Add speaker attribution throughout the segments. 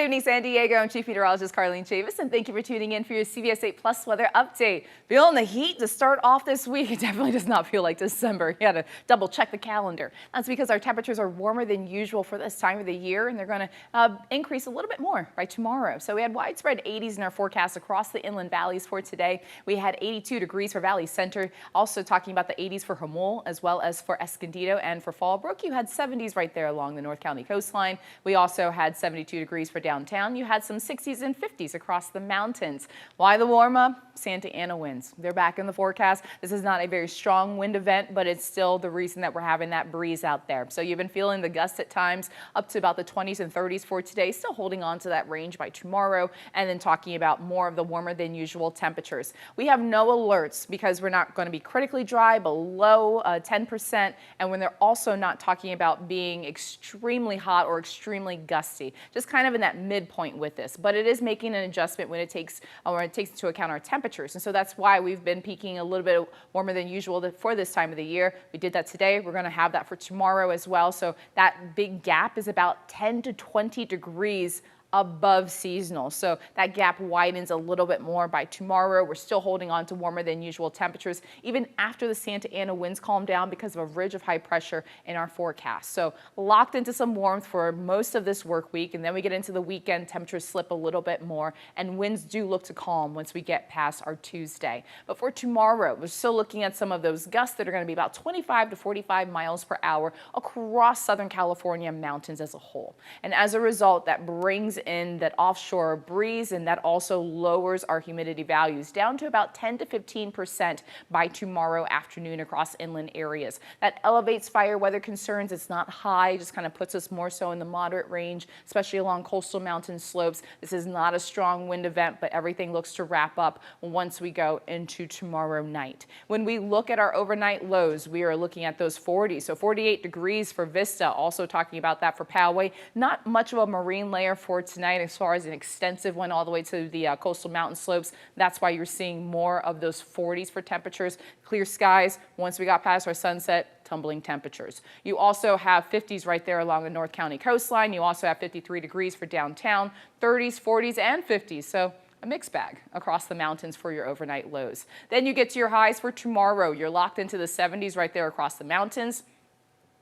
Speaker 1: evening, San Diego. I'm Chief Meteorologist Carlene Chavis, and thank you for tuning in for your CBS 8 Plus weather update. Feeling the heat to start off this week. It definitely does not feel like December. You got to double check the calendar. That's because our temperatures are warmer than usual for this time of the year, and they're going to increase a little bit more by tomorrow. So we had widespread 80s in our forecast across the inland valleys for today. We had 82 degrees for Valley Center. Also talking about the 80s for Jamul, as well as for Escondido and for Fallbrook. You had 70s right there along the North County coastline. We also had 72 degrees for downtown. You had some 60s and 50s across the mountains. Why the warm up? Santa Ana winds. They're back in the forecast. This is not a very strong wind event, but it's still the reason that we're having that breeze out there. So you've been feeling the gusts at times up to about the 20s and 30s for today, still holding on to that range by tomorrow, and then talking about more of the warmer than usual temperatures. We have no alerts because we're not going to be critically dry, below 10%, and when they're also not talking about being extremely hot or extremely gusty, just kind of in that midpoint with this. But it is making an adjustment when it takes into account our temperatures, and so that's why we've been peaking a little bit warmer than usual for this time of the year. We did that today. We're going to have that for tomorrow as well. So that big gap is about 10 to 20 degrees above seasonal. So that gap widens a little bit more by tomorrow. We're still holding on to warmer than usual temperatures even after the Santa Ana winds calm down because of a ridge of high pressure in our forecast. So locked into some warmth for most of this work week, and then we get into the weekend, temperatures slip a little bit more and winds do look to calm once we get past our Tuesday. But for tomorrow, we're still looking at some of those gusts that are going to be about 25 to 45 miles per hour across Southern California mountains as a whole. And as a result, that brings in that offshore breeze, and that also lowers our humidity values down to about 10 to 15% by tomorrow afternoon across inland areas. That elevates fire weather concerns. It's not high, just kind of puts us more so in the moderate range, especially along coastal mountain slopes. This is not a strong wind event, but everything looks to wrap up once we go into tomorrow night. When we look at our overnight lows, we are looking at those 40s, so 48 degrees for Vista, also talking about that for Poway. Not much of a marine layer for tonight as far as an extensive one all the way to the coastal mountain slopes. That's why you're seeing more of those 40s for temperatures. Clear skies. Once we got past our sunset, tumbling temperatures. You also have 50s right there along the North County coastline. You also have 53 degrees for downtown, 30s, 40s, and 50s. So a mixed bag across the mountains for your overnight lows. Then you get to your highs for tomorrow. You're locked into the 70s right there across the mountains.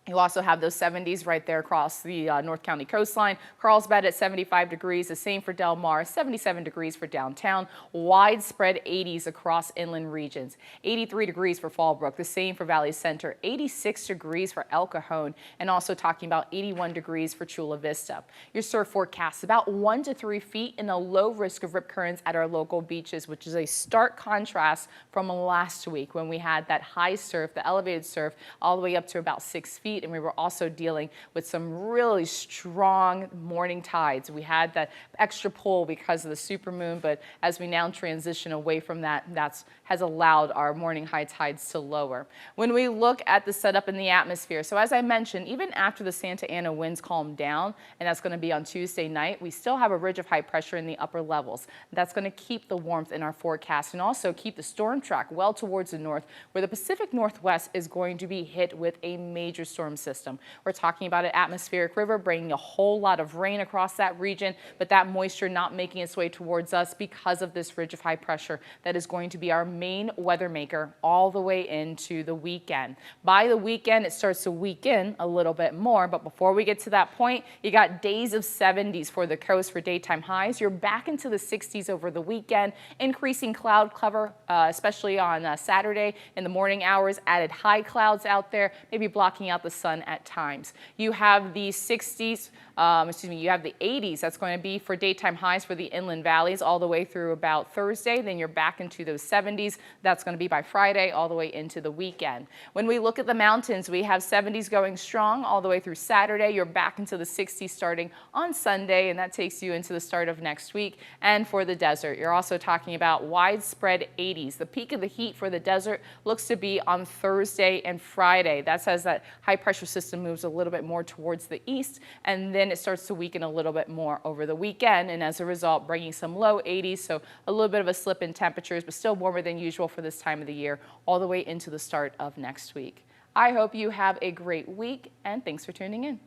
Speaker 1: You also have those 70s right there across the North County coastline. Carlsbad at 75 degrees, the same for Del Mar, 77 degrees for downtown. Widespread 80s across inland regions. 83 degrees for Fallbrook, the same for Valley Center. 86 degrees for El Cajon, and also talking about 81 degrees for Chula Vista. Your surf forecast about 1 to 3 feet and a low risk of rip currents at our local beaches, which is a stark contrast from last week when we had that high surf, the elevated surf, all the way up to about 6 feet. And we were also dealing with some really strong morning tides. We had that extra pull because of the supermoon, but as we now transition away from that, has allowed our morning high tides to lower. When we look at the setup in the atmosphere, so as I mentioned, even after the Santa Ana winds calm down, and that's going to be on Tuesday night, we still have a ridge of high pressure in the upper levels. That's going to keep the warmth in our forecast and also keep the storm track well towards the north, where the Pacific Northwest is going to be hit with a major storm system. We're talking about an atmospheric river bringing a whole lot of rain across that region, but that moisture not making its way towards us because of this ridge of high pressure that is going to be our main weather maker all the way into the weekend. By the weekend, it starts to weaken a little bit more, but before we get to that point, you got days of 70s for the coast for daytime highs. You're back into the 60s over the weekend, increasing cloud cover, especially on Saturday in the morning hours, added high clouds out there, maybe blocking out the sun at times. You have the 60s, you have the 80s. That's going to be for daytime highs for the inland valleys all the way through about Thursday. Then you're back into those 70s. That's going to be by Friday all the way into the weekend. When we look at the mountains, we have 70s going strong all the way through Saturday. You're back into the 60s starting on Sunday, and that takes you into the start of next week. And for the desert, you're also talking about widespread 80s. The peak of the heat for the desert looks to be on Thursday and Friday. That's as that high pressure system moves a little bit more towards the east, and then it starts to weaken a little bit more over the weekend, and as a result bringing some low 80s, so a little bit of a slip in temperatures, but still warmer than usual for this time of the year all the way into the start of next week. I hope you have a great week, and thanks for tuning in.